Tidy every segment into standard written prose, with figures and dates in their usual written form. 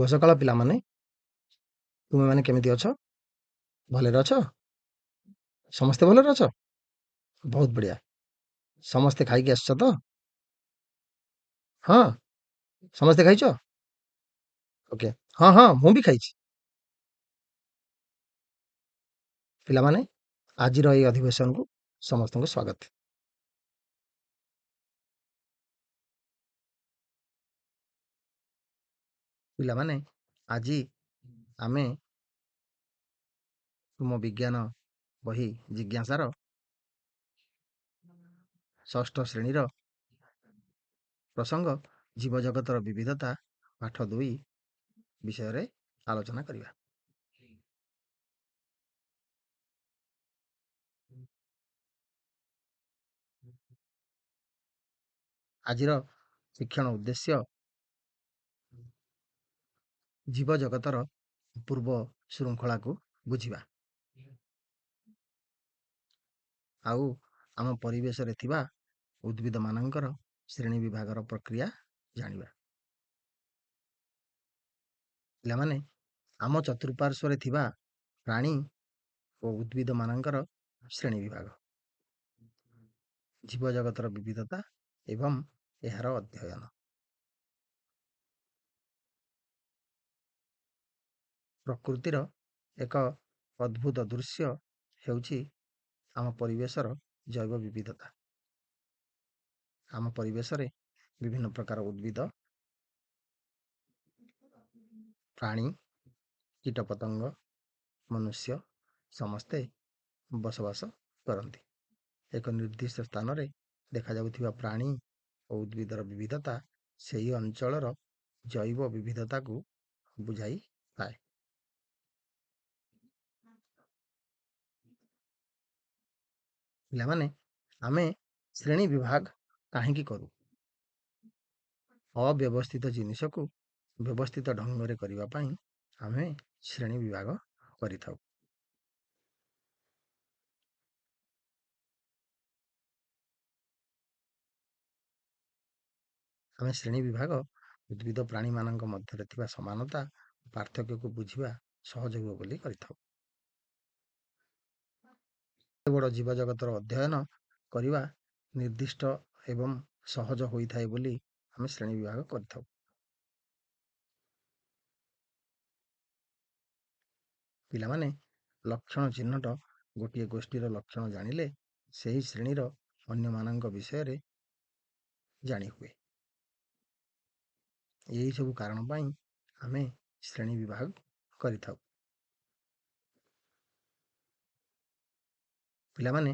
ଶୁଭ ସକାଳ ପିଲାମାନେ। ତୁମେମାନେ କେମିତି ଅଛ? ଭଲରେ ଅଛ? ସମସ୍ତେ ଭଲରେ ଅଛ? ବହୁତ ବଢିଆ। ସମସ୍ତେ ଖାଇକି ଆସିଛ ତ? ହଁ, ସମସ୍ତେ ଖାଇଛ? ଓକେ। ହଁ ହଁ, ମୁଁ ବି ଖାଇଛି। ପିଲାମାନେ, ଆଜିର ଏହି ଅଧିବେଶନକୁ ସମସ୍ତଙ୍କୁ ସ୍ୱାଗତ। ପିଲାମାନେ, ଆଜି ଆମେ ତୁମ ବିଜ୍ଞାନ ବହି ଜିଜ୍ଞାସାର ଷଷ୍ଠ ଶ୍ରେଣୀର ପ୍ରସଙ୍ଗ ଜୀବଜଗତର ବିବିଧତା ପାଠ 2 ବିଷୟରେ ଆଲୋଚନା କରିବା। ଆଜିର ଶିକ୍ଷଣ ଉଦ୍ଦେଶ୍ୟ ଜୀବଜଗତର ପୂର୍ବ ଶୃଙ୍ଖଳାକୁ ବୁଝିବା ଆଉ ଆମ ପରିବେଶରେ ଥିବା ଉଦ୍ଭିଦମାନଙ୍କର ଶ୍ରେଣୀ ବିଭାଗର ପ୍ରକ୍ରିୟା ଜାଣିବା। ପିଲାମାନେ, ଆମ ଚତୁଃପାର୍ଶ୍ୱରେ ଥିବା ପ୍ରାଣୀ ଓ ଉଦ୍ଭିଦମାନଙ୍କର ଶ୍ରେଣୀ ବିଭାଗ, ଜୀବଜଗତର ବିବିଧତା ଏବଂ ଏହାର ଅଧ୍ୟୟନ। ପ୍ରକୃତିର ଏକ ଅଦ୍ଭୁତ ଦୃଶ୍ୟ ହେଉଛି ଆମ ପରିବେଶର ଜୈବ ବିବିଧତା। ଆମ ପରିବେଶରେ ବିଭିନ୍ନ ପ୍ରକାର ଉଦ୍ଭିଦ, ପ୍ରାଣୀ, କୀଟପତଙ୍ଗ, ମନୁଷ୍ୟ ସମସ୍ତେ ବସବାସ କରନ୍ତି। ଏକ ନିର୍ଦ୍ଦିଷ୍ଟ ସ୍ଥାନରେ ଦେଖାଯାଉଥିବା ପ୍ରାଣୀ ଓ ଉଦ୍ଭିଦର ବିବିଧତା ସେହି ଅଞ୍ଚଳର ଜୈବ ବିବିଧତାକୁ ବୁଝାଇଥାଏ। ପିଲାମାନେ, ଆମେ ଶ୍ରେଣୀ ବିଭାଗ କାହିଁକି କରୁ? ଅବ୍ୟବସ୍ଥିତ ଜିନିଷକୁ ବ୍ୟବସ୍ଥିତ ଢଙ୍ଗରେ କରିବା ପାଇଁ ଆମେ ଶ୍ରେଣୀ ବିଭାଗ କରିଥାଉ। ଆମେ ଶ୍ରେଣୀ ବିଭାଗ ଉଦ୍ଭିଦ ପ୍ରାଣୀମାନଙ୍କ ମଧ୍ୟରେ ଥିବା ସମାନତା ପାର୍ଥକ୍ୟକୁ ବୁଝିବା ସହଯୋଗ ବୋଲି କରିଥାଉ। ଏତେ ବଡ଼ ଜୀବଜଗତର ଅଧ୍ୟୟନ କରିବା ନିର୍ଦ୍ଦିଷ୍ଟ ଏବଂ ସହଜ ହୋଇଥାଏ ବୋଲି ଆମେ ଶ୍ରେଣୀ ବିଭାଗ କରିଥାଉ। ପିଲାମାନେ, ଲକ୍ଷଣ ଚିହ୍ନଟ ଗୋଟିଏ ଗୋଷ୍ଠୀର ଲକ୍ଷଣ ଜାଣିଲେ ସେହି ଶ୍ରେଣୀର ଅନ୍ୟମାନଙ୍କ ବିଷୟରେ ଜାଣି ହୁଏ। ଏହି ସବୁ କାରଣ ପାଇଁ ଆମେ ଶ୍ରେଣୀ ବିଭାଗ କରିଥାଉ। ପିଲାମାନେ,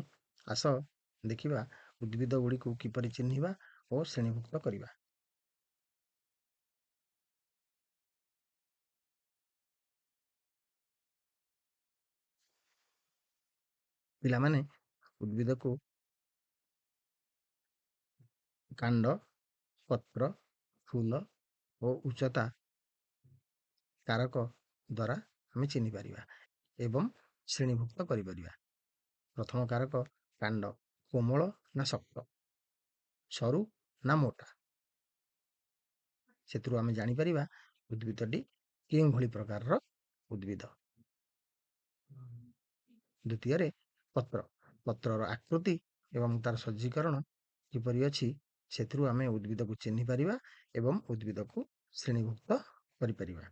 ଆସ ଦେଖିବା ଉଦ୍ଭିଦ ଗୁଡ଼ିକୁ କିପରି ଚିହ୍ନିବା ଓ ଶ୍ରେଣୀଭୁକ୍ତ କରିବା। ପିଲାମାନେ, ଉଦ୍ଭିଦକୁ କାଣ୍ଡ, ପତ୍ର, ଫୁଲ ଓ ଉଚ୍ଚତା କାରକ ଦ୍ୱାରା ଆମେ ଚିହ୍ନିପାରିବା ଏବଂ ଶ୍ରେଣୀଭୁକ୍ତ କରିପାରିବା। ପ୍ରଥମ କାରକ କାଣ୍ଡ, କୋମଳ ନା ଶକ୍ତ, ସରୁ ନା ମୋଟା, ସେଥିରୁ ଆମେ ଜାଣିପାରିବା ଉଦ୍ଭିଦଟି କେଉଁଭଳି ପ୍ରକାରର ଉଦ୍ଭିଦ। ଦ୍ୱିତୀୟରେ ପତ୍ର, ପତ୍ରର ଆକୃତି ଏବଂ ତାର ସଜ୍ଜୀକରଣ କିପରି ଅଛି ସେଥିରୁ ଆମେ ଉଦ୍ଭିଦକୁ ଚିହ୍ନି ପାରିବା ଏବଂ ଉଦ୍ଭିଦକୁ ଶ୍ରେଣୀଭୁକ୍ତ କରିପାରିବା।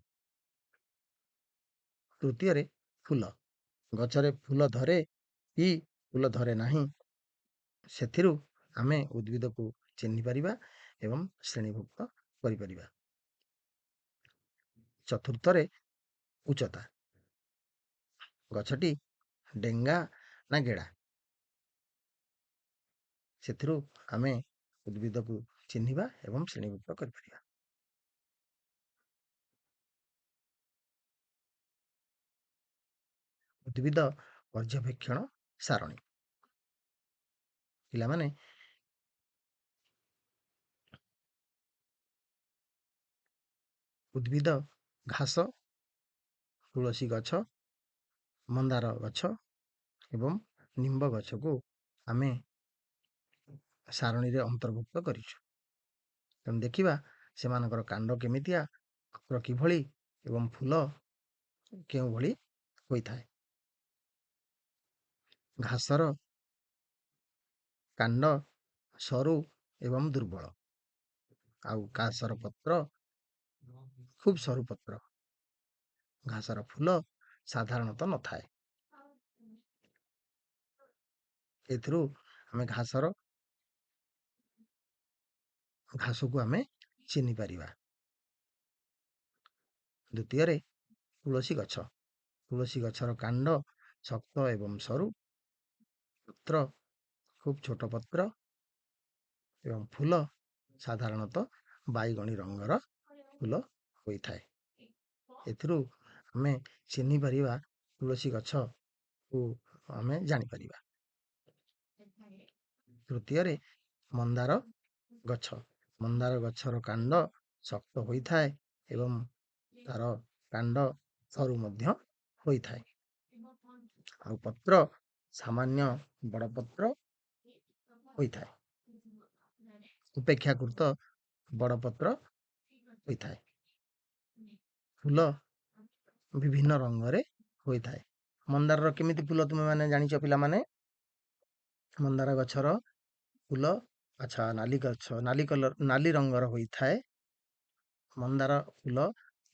ତୃତୀୟରେ ଫୁଲ, ଗଛରେ ଫୁଲ ଧରେ କି ଫୁଲ ଧରେ ନାହିଁ ସେଥିରୁ ଆମେ ଉଦ୍ଭିଦକୁ ଚିହ୍ନି ପାରିବା ଏବଂ ଶ୍ରେଣୀଭୁକ୍ତ କରିପାରିବା। ଚତୁର୍ଥରେ ଉଚ୍ଚତା, ଗଛଟି ଡେଙ୍ଗା ନା ଗେଡ଼ା, ସେଥିରୁ ଆମେ ଉଦ୍ଭିଦକୁ ଚିହ୍ନିବା ଏବଂ ଶ୍ରେଣୀଭୁକ୍ତ କରିପାରିବା। ଉଦ୍ଭିଦ ପର୍ଯ୍ୟବେକ୍ଷଣ ସାରଣୀ। ପିଲାମାନେ, ଉଦ୍ଭିଦ ଘାସ, ତୁଳସୀ ଗଛ, ମନ୍ଦାର ଗଛ ଏବଂ ନିମ୍ବ ଗଛକୁ ଆମେ ସାରଣୀରେ ଅନ୍ତର୍ଭୁକ୍ତ କରିଛୁ। ତେଣୁ ଦେଖିବା ସେମାନଙ୍କର କାଣ୍ଡ କେମିତିଆ, ପତ୍ର କିଭଳି ଏବଂ ଫୁଲ କେଉଁଭଳି ହୋଇଥାଏ? ଘାସର କାଣ୍ଡ ସରୁ ଏବଂ ଦୁର୍ବଳ, ଆଉ ଘାସର ପତ୍ର ଖୁବ୍ ସରୁ ପତ୍ର। ଘାସର ଫୁଲ ସାଧାରଣତଃ ନଥାଏ। ଏଥିରୁ ଆମେ ଘାସକୁ ଆମେ ଚିହ୍ନି ପାରିବା। ଦ୍ୱିତୀୟରେ, ତୁଳସୀ ଗଛ। ତୁଳସୀ ଗଛର କାଣ୍ଡ ଶକ୍ତ ଏବଂ ସରୁ, ପତ୍ର ଖୁବ୍ ଛୋଟ ପତ୍ର ଏବଂ ଫୁଲ ସାଧାରଣତଃ ବାଇଗଣୀ ରଙ୍ଗର ଫୁଲ ହୋଇଥାଏ। ଏଥିରୁ ଆମେ ଚିହ୍ନି ପାରିବା ତୁଳସୀ ଗଛକୁ ଆମେ ଜାଣିପାରିବା। ତୃତୀୟରେ, ମନ୍ଦାର ଗଛ। ମନ୍ଦାର ଗଛର କାଣ୍ଡ ଶକ୍ତ ହୋଇଥାଏ ଏବଂ ତାର କାଣ୍ଡ ସରୁ ମଧ୍ୟ ହୋଇଥାଏ, ଆଉ ପତ୍ର ସାମାନ୍ୟ ବଡ଼ ପତ୍ର ହୋଇଥାଏ, ଉପେକ୍ଷାକୃତ ବଡ଼ ପତ୍ର ହୋଇଥାଏ। ଫୁଲ ବିଭିନ୍ନ ରଙ୍ଗରେ ହୋଇଥାଏ। ମନ୍ଦାରର କେମିତି ଫୁଲ ତୁମେ ମାନେ ଜାଣିଛ ପିଲାମାନେ? ମନ୍ଦାର ଗଛର ଫୁଲ ନାଲି ରଙ୍ଗର ହୋଇଥାଏ। ମନ୍ଦାର ଫୁଲ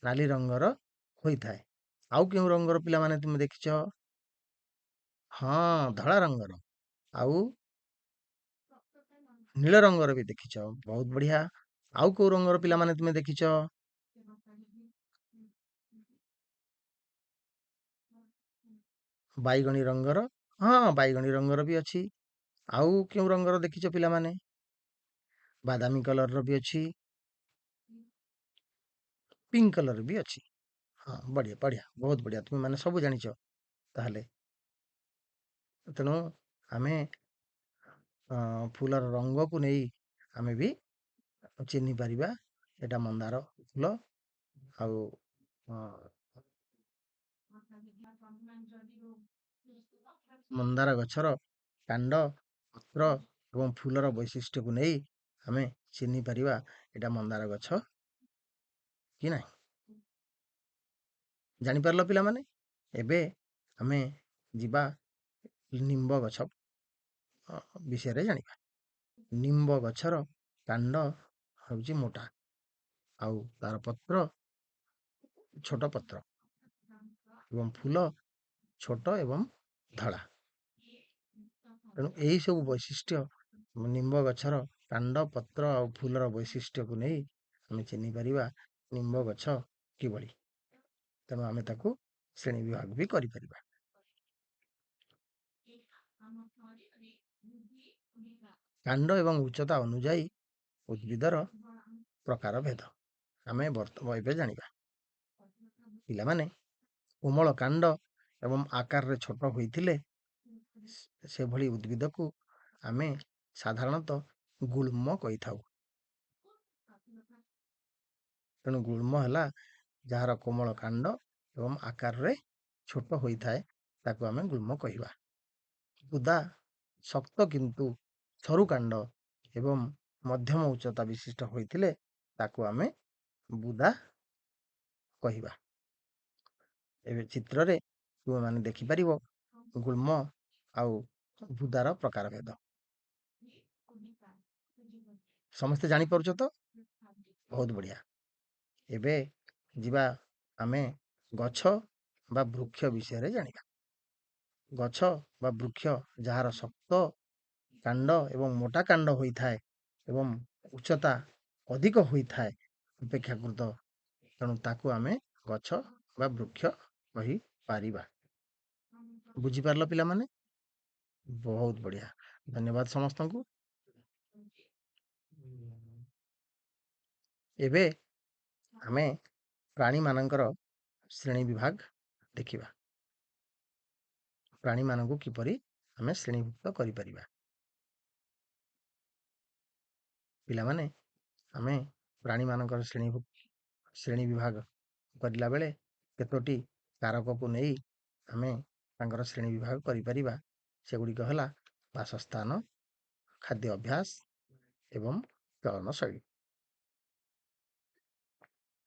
ନାଲି ରଙ୍ଗର ହୋଇଥାଏ। ଆଉ କେଉଁ ରଙ୍ଗର ପିଲାମାନେ ତୁମେ ଦେଖିଛ? ହଁ, ଧଳା ରଙ୍ଗର। ଆଉ ନୀଳ ରଙ୍ଗର ବି ଦେଖିଛ। ବହୁତ ବଢିଆ। ଆଉ କୋଉ ରଙ୍ଗର ପିଲାମାନେ ତୁମେ ଦେଖିଛ? ବାଇଗଣୀ ରଙ୍ଗର। ହଁ, ବାଇଗଣୀ ରଙ୍ଗର ବି ଅଛି। ଆଉ କେଉଁ ରଙ୍ଗର ଦେଖିଛ ପିଲାମାନେ? ବାଦାମୀ କଲରର ବି ଅଛି, ପିଙ୍କ କଲର ବି ଅଛି। ହଁ, ବଢିଆ ବଢିଆ, ବହୁତ ବଢିଆ। ତୁମେ ମାନେ ସବୁ ଜାଣିଛ ତାହେଲେ। ତେଣୁ ଆମେ ଫୁଲର ରଙ୍ଗକୁ ନେଇ ଆମେ ବି ଚିହ୍ନି ପାରିବା ଏଟା ମନ୍ଦାର ଫୁଲ। ଆଉ ମନ୍ଦାର ଗଛର କାଣ୍ଡ, ପତ୍ର ଏବଂ ଫୁଲର ବୈଶିଷ୍ଟ୍ୟକୁ ନେଇ ଆମେ ଚିହ୍ନି ପାରିବା ଏଟା ମନ୍ଦାର ଗଛ କି ନାହିଁ। ଜାଣିପାରିଲ ପିଲାମାନେ? ଏବେ ଆମେ ଯିବା ନିମ୍ବ ଗଛ ବିଷୟରେ ଜାଣିବା। ନିମ୍ବ ଗଛର କାଣ୍ଡ ହେଉଛି ମୋଟା, ଆଉ ତାର ପତ୍ର ଛୋଟ ପତ୍ର ଏବଂ ଫୁଲ ଛୋଟ ଏବଂ ଧଳା। ତେଣୁ ଏହି ସବୁ ବୈଶିଷ୍ଟ୍ୟ ନିମ୍ବ ଗଛର କାଣ୍ଡ, ପତ୍ର ଆଉ ଫୁଲର ବୈଶିଷ୍ଟ୍ୟକୁ ନେଇ ଆମେ ଚିହ୍ନି ପାରିବା ନିମ୍ବ ଗଛ କିଭଳି। ତେଣୁ ଆମେ ତାକୁ ଶ୍ରେଣୀ ବିଭାଗ ବି କରିପାରିବା। କାଣ୍ଡ ଏବଂ ଉଚ୍ଚତା ଅନୁଯାୟୀ ଉଦ୍ଭିଦର ପ୍ରକାର ଭେଦ ଆମେ ଏବେ ଜାଣିବା। ପିଲାମାନେ, କୋମଳ କାଣ୍ଡ ଏବଂ ଆକାରରେ ଛୋଟ ହୋଇଥିଲେ ସେଭଳି ଉଦ୍ଭିଦକୁ ଆମେ ସାଧାରଣତଃ ଗୁଳ୍ମ କହିଥାଉ। ତେଣୁ ଗୁଳ୍ମ ହେଲା ଯାହାର କୋମଳ କାଣ୍ଡ ଏବଂ ଆକାରରେ ଛୋଟ ହୋଇଥାଏ, ତାକୁ ଆମେ ଗୁଳ୍ମ କହିବା। ବୁଦା ଶକ୍ତ କିନ୍ତୁ ସରୁ କାଣ୍ଡ ଏବଂ ମଧ୍ୟମ ଉଚ୍ଚତା ବିଶିଷ୍ଟ ହୋଇଥିଲେ ତାକୁ ଆମେ ବୁଦା କହିବା। ଏବେ ଚିତ୍ରରେ ତୁମେମାନେ ଦେଖିପାରିବ ଗୁଳ୍ମ ଆଉ ବୁଦାର ପ୍ରକାର ଭେଦ। ସମସ୍ତେ ଜାଣିପାରୁଛ ତ? ବହୁତ ବଢିଆ। ଏବେ ଯିବା ଆମେ ଗଛ ବା ବୃକ୍ଷ ବିଷୟରେ ଜାଣିବା। ଗଛ ବା ବୃକ୍ଷ ଯାହାର ଶକ୍ତ କାଣ୍ଡ ଏବଂ ମୋଟା କାଣ୍ଡ ହୋଇଥାଏ ଏବଂ ଉଚ୍ଚତା ଅଧିକ ହୋଇଥାଏ ଅପେକ୍ଷାକୃତ, ତେଣୁ ତାକୁ ଆମେ ଗଛ ବା ବୃକ୍ଷ କହିପାରିବା। ବୁଝିପାରିଲ ପିଲାମାନେ? ବହୁତ ବଢିଆ। ଧନ୍ୟବାଦ ସମସ୍ତଙ୍କୁ। ଏବେ ଆମେ ପ୍ରାଣୀମାନଙ୍କର ଶ୍ରେଣୀ ବିଭାଗ ଦେଖିବା। ପ୍ରାଣୀମାନଙ୍କୁ କିପରି ଆମେ ଶ୍ରେଣୀଭୁକ୍ତ କରିପାରିବା। ପିଲାମାନେ, ଆମେ ପ୍ରାଣୀମାନଙ୍କର ଶ୍ରେଣୀ ବିଭାଗ କରିଲା ବେଳେ କେତୋଟି କାରକକୁ ନେଇ ଆମେ ତାଙ୍କର ଶ୍ରେଣୀ ବିଭାଗ କରିପାରିବା। ସେଗୁଡ଼ିକ ହେଲା ବାସସ୍ଥାନ, ଖାଦ୍ୟ ଅଭ୍ୟାସ ଏବଂ ଚଳନ ଶୈଳୀ।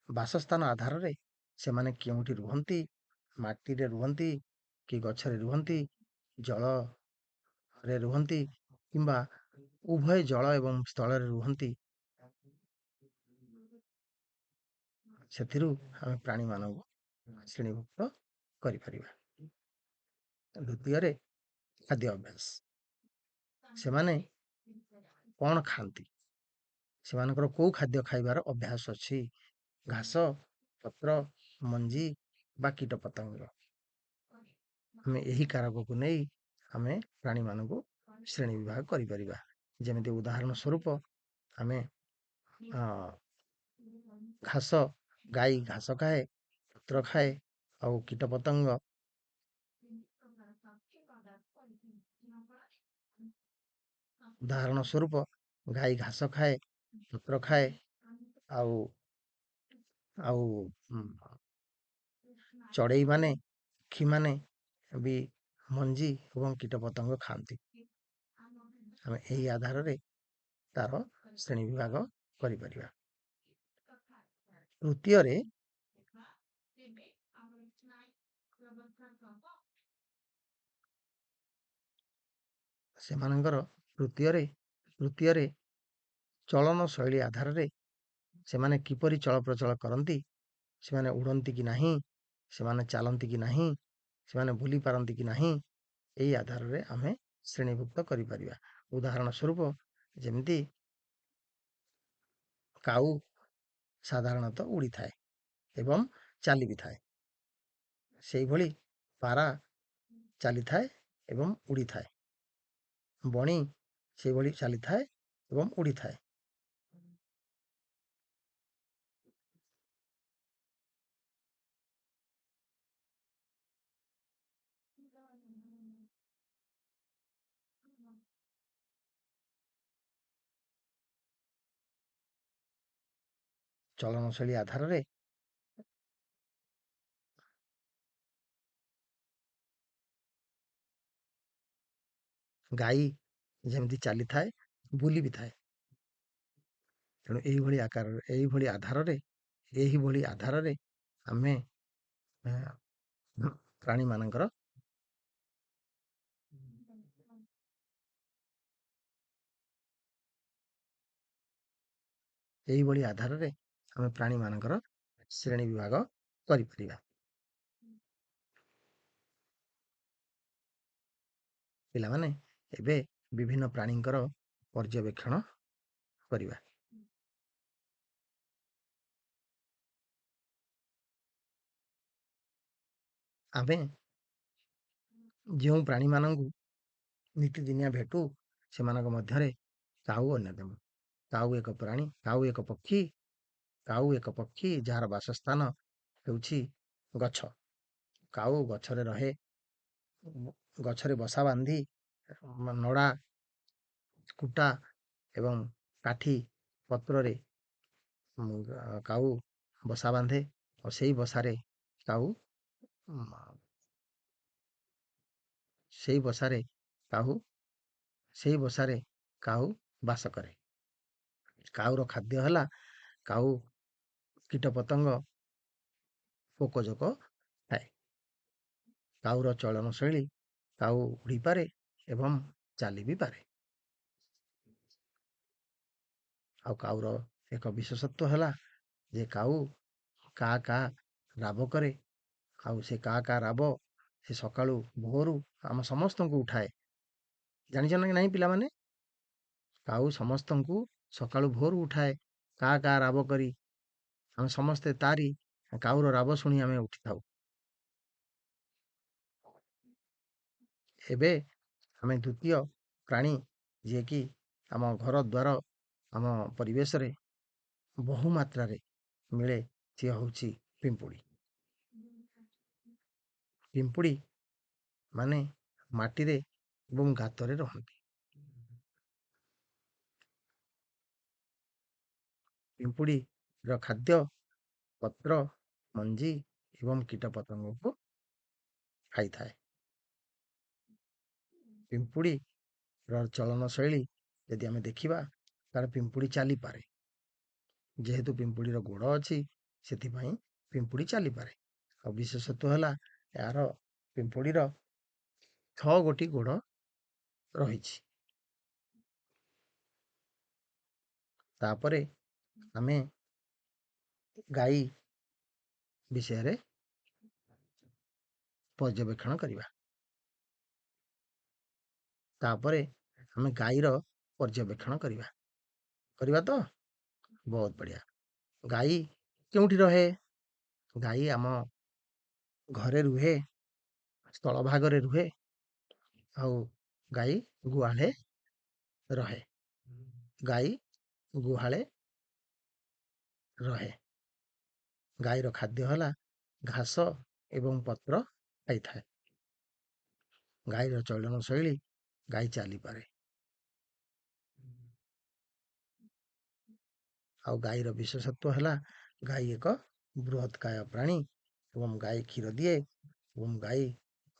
ବାସସ୍ଥାନ ଆଧାରରେ ସେମାନେ କେଉଁଠି ରୁହନ୍ତି? ମାଟିରେ ରୁହନ୍ତି କି ଗଛରେ ରୁହନ୍ତି, ଜଳରେ ରୁହନ୍ତି କିମ୍ବା ଉଭୟ ଜଳ ଏବଂ ସ୍ଥଳରେ ରୁହନ୍ତି, ସେଥିରୁ ଆମେ ପ୍ରାଣୀମାନଙ୍କୁ ଶ୍ରେଣୀଭୁକ୍ତ କରିପାରିବା। ଦ୍ୱିତୀୟରେ ଖାଦ୍ୟ ଅଭ୍ୟାସ। ସେମାନେ କଣ ଖାଆନ୍ତି? ସେମାନଙ୍କର କୋଉ ଖାଦ୍ୟ ଖାଇବାର ଅଭ୍ୟାସ ଅଛି? ଘାସ, ପତ୍ର, ମଞ୍ଜି ବା କୀଟପତଙ୍ଗ। ଆମେ ଏହି କାରକକୁ ନେଇ ଆମେ ପ୍ରାଣୀମାନଙ୍କୁ ଶ୍ରେଣୀ ବିଭାଗ କରିପାରିବା। ଯେମିତି ଉଦାହରଣ ସ୍ୱରୂପ ଆମେ ଘାସ, ଗାଈ ଘାସ ଖାଏ, ପତ୍ର ଖାଏ, ଆଉ କୀଟପତଙ୍ଗ ଉଦାହରଣ ସ୍ୱରୂପ ଗାଈ ଘାସ ଖାଏ, ପତ୍ର ଖାଏ, ଆଉ ଆଉ ଚଢ଼େଇମାନେ, ପକ୍ଷୀମାନେ ବି ମଞ୍ଜି ଏବଂ କୀଟପତଙ୍ଗ ଖାଆନ୍ତି। ଆମେ ଏହି ଆଧାରରେ ତାର ଶ୍ରେଣୀ ବିଭାଗ କରିପାରିବା। ତୃତୀୟରେ ସେମାନଙ୍କର ତୃତୀୟରେ ଚଳନ ଶୈଳୀ ଆଧାରରେ ସେମାନେ କିପରି ଚଳପ୍ରଚଳ କରନ୍ତି, ସେମାନେ ଉଡ଼ନ୍ତି କି ନାହିଁ, ସେମାନେ ଚାଲନ୍ତି କି ନାହିଁ, ସେମାନେ ବୁଲି ପାରନ୍ତି କି ନାହିଁ, ଏହି ଆଧାରରେ ଆମେ ଶ୍ରେଣୀଭୁକ୍ତ କରିପାରିବା। ଉଦାହରଣ ସ୍ୱରୂପ ଯେମିତି କାଉ ସାଧାରଣତଃ ଉଡ଼ିଥାଏ ଏବଂ ଚାଲି ବି ଥାଏ। ସେଇଭଳି ପାରା ଚାଲିଥାଏ ଏବଂ ଉଡ଼ିଥାଏ। ବଣି ସେଇଭଳି ଚାଲିଥାଏ ଏବଂ ଉଡ଼ିଥାଏ। ଚଳନଶୈଳୀ ଆଧାରରେ ଗାଈ ଯେମିତି ଚାଲିଥାଏ, ବୁଲି ବି ଥାଏ। ତେଣୁ ଏହିଭଳି ଆଧାରରେ ଆମେ ପ୍ରାଣୀମାନଙ୍କର ଶ୍ରେଣୀ ବିଭାଗ କରିପାରିବା। ପିଲାମାନେ ଏବେ ବିଭିନ୍ନ ପ୍ରାଣୀଙ୍କର ପର୍ଯ୍ୟବେକ୍ଷଣ କରିବା। ଆମେ ଯେଉଁ ପ୍ରାଣୀମାନଙ୍କୁ ନିତିଦିନିଆ ଭେଟୁ ସେମାନଙ୍କ ମଧ୍ୟରେ କାଉ ଅନ୍ୟତମ। କାଉ ଏକ ପକ୍ଷୀ ଯାହାର ବାସସ୍ଥାନ ହେଉଛି ଗଛ। କାଉ ଗଛରେ ରହେ, ଗଛରେ ବସା ବାନ୍ଧି ନଡ଼ା, କୁଟା ଏବଂ କାଠି ପତ୍ରରେ କାଉ ବସା ବାନ୍ଧେ ଓ କାଉ ସେଇ ବସାରେ କାଉ ସେଇ ବସାରେ କାଉ ବାସ କରେ। କାଉର ଖାଦ୍ୟ ହେଲା କାଉ କୀଟପତଙ୍ଗ, ପୋକଜୋକ ଖାଏ। କାଉର ଚଳନ ଶୈଳୀ କାଉ ଉଡ଼ିପାରେ ଏବଂ ଚାଲି ବି ପାରେ। ଆଉ କାଉର ଏକ ବିଶେଷତ୍ୱ ହେଲା ଯେ କାଉ କା କା ରାବ କରେ। ଆଉ ସେ କା କା ରାବ ସେ ସକାଳୁ ଭୋରୁ ଆମ ସମସ୍ତଙ୍କୁ ଉଠାଏ। ଜାଣିଛ ନା ନାହିଁ ପିଲାମାନେ? କାଉ ସମସ୍ତଙ୍କୁ ସକାଳୁ ଭୋରୁ ଉଠାଏ କା କା ରାବ କରି। ଆମେ ସମସ୍ତେ ତାରି କାଉର ରାବ ଶୁଣି ଆମେ ଉଠିଥାଉ। ଏବେ ଆମେ ଦ୍ୱିତୀୟ ପ୍ରାଣୀ ଯିଏକି ଆମ ଘର ଦ୍ୱାର, ଆମ ପରିବେଶରେ ବହୁ ମାତ୍ରାରେ ମିଳେ, ସିଏ ହେଉଛି ପିମ୍ପୁଡ଼ି। ପିମ୍ପୁଡ଼ି ମାନେ ମାଟିରେ ଏବଂ ଗାତରେ ରହନ୍ତି। ପିମ୍ପୁଡ଼ିର ଖାଦ୍ୟ ପତ୍ର, ମଞ୍ଜି ଏବଂ କୀଟପତଙ୍ଗକୁ ଖାଇଥାଏ। ପିମ୍ପୁଡ଼ିର ଚଳନ ଶୈଳୀ ଯଦି ଆମେ ଦେଖିବା ତାହେଲେ ପିମ୍ପୁଡ଼ି ଚାଲିପାରେ। ଯେହେତୁ ପିମ୍ପୁଡ଼ିର ଗୋଡ଼ ଅଛି ସେଥିପାଇଁ ପିମ୍ପୁଡ଼ି ଚାଲିପାରେ। ଆଉ ବିଶେଷତ୍ୱ ହେଲା ଏହାର ପିମ୍ପୁଡ଼ିର 6 ଗୋଟି ଗୋଡ଼ ରହିଛି। ତାପରେ ଆମେ ଗାଈ ବିଷୟରେ ପର୍ଯ୍ୟବେକ୍ଷଣ କରିବା। ତାପରେ ଆମେ ଗାଈର ପର୍ଯ୍ୟବେକ୍ଷଣ କରିବା। କରିବା ତ? ବହୁତ ବଢ଼ିଆ। ଗାଈ କେଉଁଠି ରହେ? ଗାଈ ଆମ ଘରେ ରୁହେ, ସ୍ଥଳ ଭାଗରେ ରୁହେ, ଆଉ ଗାଈ ଗୁହାଳେ ରହେ। ଗାଈ ଗୁହାଳେ ରହେ। ଗାଈର ଖାଦ୍ୟ ହେଲା ଘାସ ଏବଂ ପତ୍ର ଖାଇଥାଏ। ଗାଈର ଚଳନ ଶୈଳୀ, ଗାଈ ଚାଲିପାରେ। ଆଉ ଗାଈର ବିଶେଷତ୍ୱ ହେଲା ଗାଈ ଏକ ବୃହତ୍କାୟ ପ୍ରାଣୀ ଏବଂ ଗାଈ କ୍ଷୀର ଦିଏ ଏବଂ ଗାଈ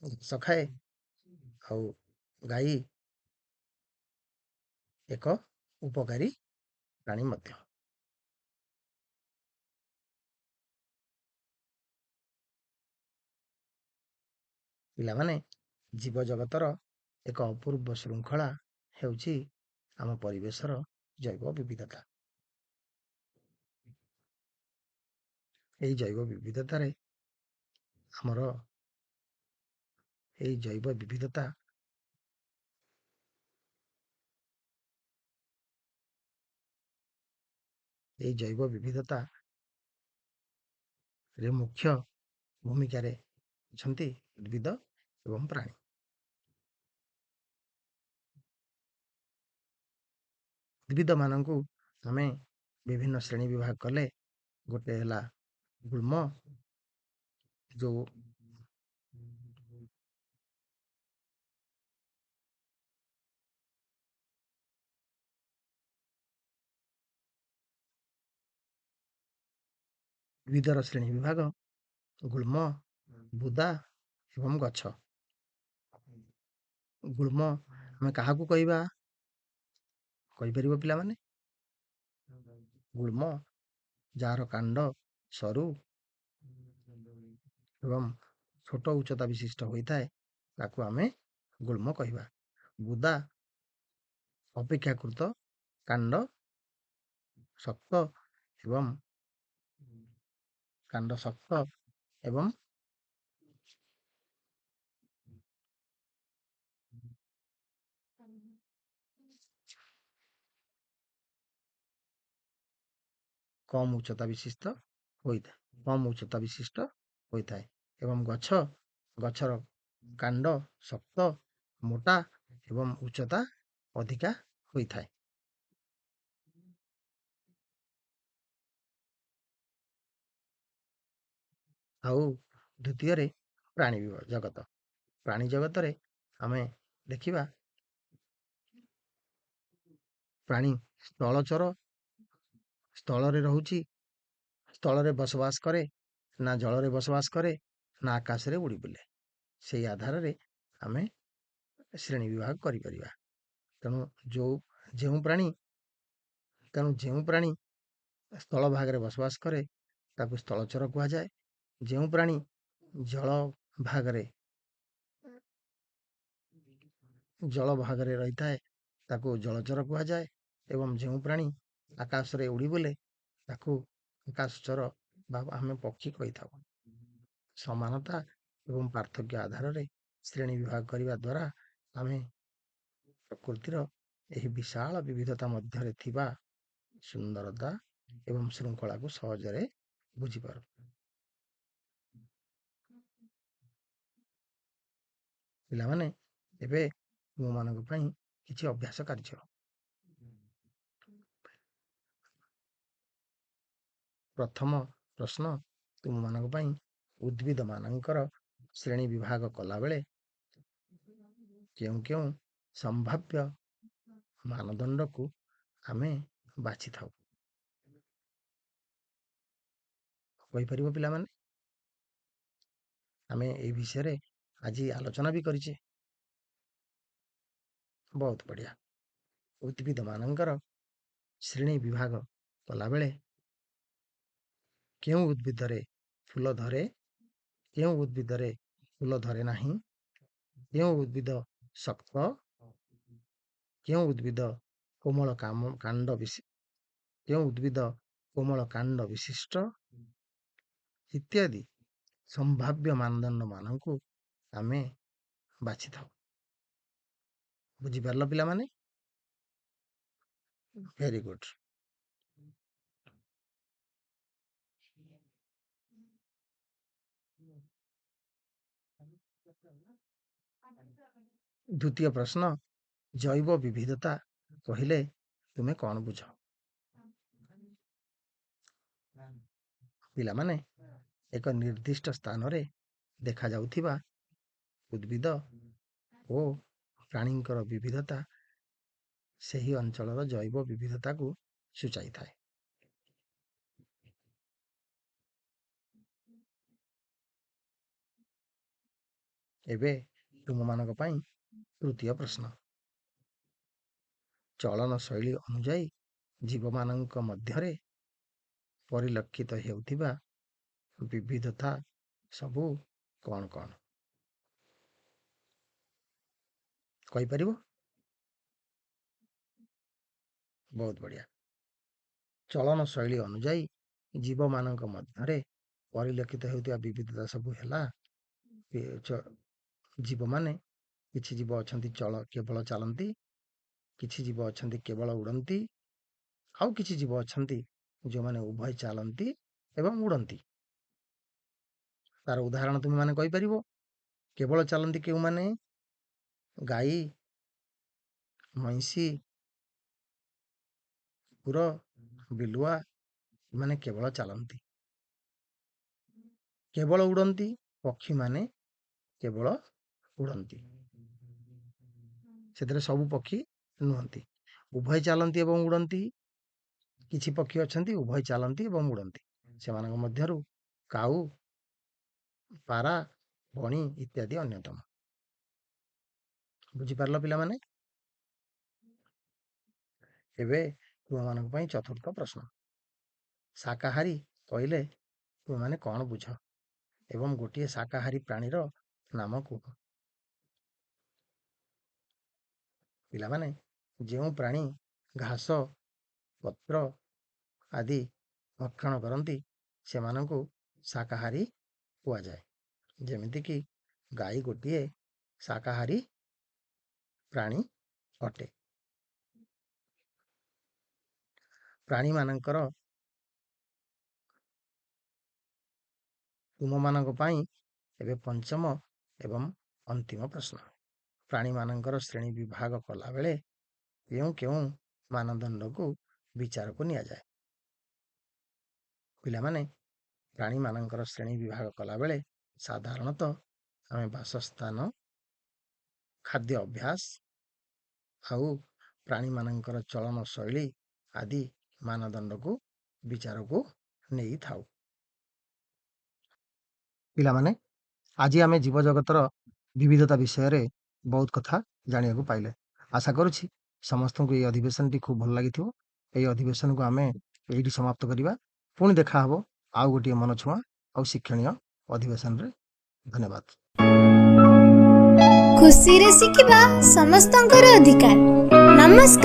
ଘାସ ଖାଏ। ଆଉ ଗାଈ ଏକ ଉପକାରୀ ପ୍ରାଣୀ ମଧ୍ୟ। ପିଲାମାନେ, ଜୀବଜଗତର ଏକ ଅପୂର୍ବ ଶୃଙ୍ଖଳା ହେଉଛି ଆମ ପରିବେଶର ଜୈବ ବିବିଧତା। ଏହି ଜୈବ ବିବିଧତାରେ ଆମର ଏହି ଜୈବ ବିବିଧତା ଏହି ଜୈବ ବିବିଧତାରେ ମୁଖ୍ୟ ଭୂମିକାରେ ଅଛନ୍ତି ଉଦ୍ଭିଦ ଏବଂ ପ୍ରାଣୀ। ଉଦ୍ଭିଦମାନଙ୍କୁ ଆମେ ବିଭିନ୍ନ ଶ୍ରେଣୀ ବିଭାଗ କଲେ, ଗୋଟେ ହେଲା ଗୁଳ୍ମ, ଯୋଉ ଉଦ୍ଭିଦର ଶ୍ରେଣୀ ବିଭାଗ ଗୁଳ୍ମ, ବୁଦା ଏବଂ ଗଛ। ଗୁଳ୍ମ ଆମେ କାହାକୁ କହିବା? କହିପାରିବ ପିଲାମାନେ? ଗୁଳ୍ମ ଯାହାର କାଣ୍ଡ ସରୁ ଏବଂ ଛୋଟ ଉଚ୍ଚତା ବିଶିଷ୍ଟ ହୋଇଥାଏ, ତାକୁ ଆମେ ଗୁଳ୍ମ କହିବା। ବୁଦା ଅପେକ୍ଷାକୃତ କାଣ୍ଡ ଶକ୍ତ ଏବଂ କମ୍ ଉଚ୍ଚତା ବିଶିଷ୍ଟ ହୋଇଥାଏ ଏବଂ ଗଛର କାଣ୍ଡ ଶକ୍ତ, ମୋଟା ଏବଂ ଉଚ୍ଚତା ଅଧିକା ହୋଇଥାଏ। ଆଉ ଦ୍ୱିତୀୟରେ ପ୍ରାଣୀ ଜଗତ। ପ୍ରାଣୀ ଜଗତରେ ଆମେ ଦେଖିବା ପ୍ରାଣୀ ସ୍ଥଳଚର, ସ୍ଥଳରେ ରହୁଛି, ସ୍ଥଳରେ ବସବାସ କରେ, ନା ଜଳରେ ବସବାସ କରେ, ନା ଆକାଶରେ ଉଡ଼ି ବୁଲେ। ସେଇ ଆଧାରରେ ଆମେ ଶ୍ରେଣୀ ବିଭାଗ କରିପାରିବା। ତେଣୁ ଯେଉଁ ପ୍ରାଣୀ ସ୍ଥଳ ଭାଗରେ ବସବାସ କରେ ତାକୁ ସ୍ଥଳଚର କୁହାଯାଏ। ଯେଉଁ ପ୍ରାଣୀ ଜଳ ଭାଗରେ ରହିଥାଏ ତାକୁ ଜଳଚର କୁହାଯାଏ ଏବଂ ଯେଉଁ ପ୍ରାଣୀ ଆକାଶରେ ଉଡ଼ି ବୁଲେ ତାକୁ ଆକାଶଚର ବା ଆମେ ପକ୍ଷୀ କହିଥାଉ। ସମାନତା ଏବଂ ପାର୍ଥକ୍ୟ ଆଧାରରେ ଶ୍ରେଣୀ ବିଭାଗ କରିବା ଦ୍ୱାରା ଆମେ ପ୍ରକୃତିର ଏହି ବିଶାଳ ବିବିଧତା ମଧ୍ୟରେ ଥିବା ସୁନ୍ଦରତା ଏବଂ ଶୃଙ୍ଖଳାକୁ ସହଜରେ ବୁଝିପାରୁ। ପିଲାମାନେ, ଏବେ ତୁମମାନଙ୍କ ପାଇଁ କିଛି ଅଭ୍ୟାସ କାର୍ଯ୍ୟ। ପ୍ରଥମ ପ୍ରଶ୍ନ ତୁମମାନଙ୍କ ପାଇଁ, ଉଦ୍ଭିଦ ମାନଙ୍କର ଶ୍ରେଣୀ ବିଭାଗ କଲାବେଳେ କେଉଁ କେଉଁ ସମ୍ଭାବ୍ୟ ମାନଦଣ୍ଡକୁ ଆମେ ବାଛିଥାଉ? କହିପାରିବ ପିଲାମାନେ? ଆମେ এই ବିଷୟରେ ଆଜି ଆଲୋଚନା ବି କରିଛେ। ବହୁତ ବଢ଼ିଆ। ଉଦ୍ଭିଦ ମାନଙ୍କର ଶ୍ରେଣୀ ବିଭାଗ କଲାବେଳେ କେଉଁ ଉଦ୍ଭିଦରେ ଫୁଲ ଧରେ, କେଉଁ ଉଦ୍ଭିଦରେ ଫୁଲ ଧରେ ନାହିଁ, କେଉଁ ଉଦ୍ଭିଦ ଶକ୍ତ, କେଉଁ ଉଦ୍ଭିଦ କୋମଳ କେଉଁ ଉଦ୍ଭିଦ କୋମଳ କାଣ୍ଡ ବିଶିଷ୍ଟ ଇତ୍ୟାଦି ସମ୍ଭାବ୍ୟ ମାନଦଣ୍ଡ ମାନଙ୍କୁ ଆମେ ବାଛିଥାଉ। ବୁଝିପାରିଲ ପିଲାମାନେ? Very good. ଦ୍ୱିତୀୟ ପ୍ରଶ୍ନ, ଜୈବ ବିବିଧତା କହିଲେ ତୁମେ କ'ଣ ବୁଝ? ପିଲାମାନେ, ଏକ ନିର୍ଦ୍ଦିଷ୍ଟ ସ୍ଥାନରେ ଦେଖାଯାଉଥିବା ଉଦ୍ଭିଦ ଓ ପ୍ରାଣୀଙ୍କର ବିବିଧତା ସେହି ଅଞ୍ଚଳର ଜୈବ ବିବିଧତାକୁ ସୂଚାଇଥାଏ। ଏବେ ତୁମମାନଙ୍କ ପାଇଁ ତୃତୀୟ ପ୍ରଶ୍ନ, ଚଳନ ଶୈଳୀ ଅନୁଯାୟୀ ଜୀବମାନଙ୍କ ମଧ୍ୟରେ ପରିଲକ୍ଷିତ ହେଉଥିବା ବିବିଧତା ସବୁ କ'ଣ କ'ଣ କହିପାରିବ? ବହୁତ ବଢ଼ିଆ। ଚଳନ ଶୈଳୀ ଅନୁଯାୟୀ ଜୀବମାନଙ୍କ ମଧ୍ୟରେ ପରିଲକ୍ଷିତ ହେଉଥିବା ବିବିଧତା ସବୁ ହେଲା, ଜୀବମାନେ, କିଛି ଜୀବ ଅଛନ୍ତି କେବଳ ଚାଲନ୍ତି, କିଛି ଜୀବ ଅଛନ୍ତି କେବଳ ଉଡ଼ନ୍ତି, ଆଉ କିଛି ଜୀବ ଅଛନ୍ତି ଯେଉଁମାନେ ଉଭୟ ଚାଲନ୍ତି ଏବଂ ଉଡ଼ନ୍ତି। ତାର ଉଦାହରଣ ତୁମେ ମାନେ କହିପାରିବ? କେବଳ ଚାଲନ୍ତି କେଉଁମାନେ? ଗାଈ, ମଇଁଷି, କୁକୁର, ବିଲୁଆ, ଏମାନେ କେବଳ ଚାଲନ୍ତି। କେବଳ ଉଡ଼ନ୍ତି ପକ୍ଷୀମାନେ କେବଳ ଉଡ଼ନ୍ତି। ସେଥିରେ ସବୁ ପକ୍ଷୀ ନୁହନ୍ତି। ଉଭୟ ଚାଲନ୍ତି ଏବଂ ଉଡ଼ନ୍ତି, କିଛି ପକ୍ଷୀ ଅଛନ୍ତି ଉଭୟ ଚାଲନ୍ତି ଏବଂ ଉଡ଼ନ୍ତି। ସେମାନଙ୍କ ମଧ୍ୟରୁ କାଉ, ପାରା, ବଣି ଇତ୍ୟାଦି ଅନ୍ୟତମ। ବୁଝିପାରିଲ ପିଲାମାନେ? ଏବେ ତୁମମାନଙ୍କ ପାଇଁ ଚତୁର୍ଥ ପ୍ରଶ୍ନ, ଶାକାହାରୀ କହିଲେ ତୁମମାନେ କ'ଣ ବୁଝ ଏବଂ ଗୋଟିଏ ଶାକାହାରୀ ପ୍ରାଣୀର ନାମ କୁହ। ପିଲାମାନେ, ଯେଉଁ ପ୍ରାଣୀ ଘାସ, ପତ୍ର ଆଦି ଭକ୍ଷଣ କରନ୍ତି ସେମାନଙ୍କୁ ଶାକାହାରୀ କୁହାଯାଏ। ଯେମିତିକି ଗାଈ ଗୋଟିଏ ଶାକାହାରୀ ପ୍ରାଣୀ ଅଟେ। ପ୍ରାଣୀମାନଙ୍କର ତୁମମାନଙ୍କ ପାଇଁ ଏବେ ପଞ୍ଚମ ଏବଂ ଅନ୍ତିମ ପ୍ରଶ୍ନ, ପ୍ରାଣୀମାନଙ୍କର ଶ୍ରେଣୀ ବିଭାଗ କଲାବେଳେ କେଉଁ କେଉଁ ମାନଦଣ୍ଡକୁ ବିଚାରକୁ ନିଆଯାଏ? ପିଲାମାନେ, ପ୍ରାଣୀମାନଙ୍କର ଶ୍ରେଣୀ ବିଭାଗ କଲାବେଳେ ସାଧାରଣତଃ ଆମେ ବାସସ୍ଥାନ, ଖାଦ୍ୟ ଅଭ୍ୟାସ ଆଉ ପ୍ରାଣୀମାନଙ୍କର ଚଳନ ଶୈଳୀ ଆଦି ମାନଦଣ୍ଡକୁ ବିଚାରକୁ ନେଇଥାଉ। ପିଲାମାନେ, ଆଜି ଆମେ ଜୀବଜଗତର ବିବିଧତା ବିଷୟରେ ବହୁତ କଥା ଜାଣିବାକୁ ପାଇଲେ। ଆଶା କରୁଛି ସମସ୍ତଙ୍କୁ ଏହି ଅଧିବେଶନଟି ଖୁବ୍ ଭଲ ଲାଗିଥିବ। ଏହି ଅଧିବେଶନକୁ ଆମେ ଏଇଠି ସମାପ୍ତ କରିବା। ପୁଣି ଦେଖା ହେବ ଆଉ ଗୋଟିଏ ମନଛୁଆଁ ଆଉ ଶିକ୍ଷଣୀୟ ଅଧିବେଶନରେ। ଧନ୍ୟବାଦ। ଖୁସିରେ ଶିଖିବା ସମସ୍ତଙ୍କର ଅଧିକାର। ନମସ୍କାର।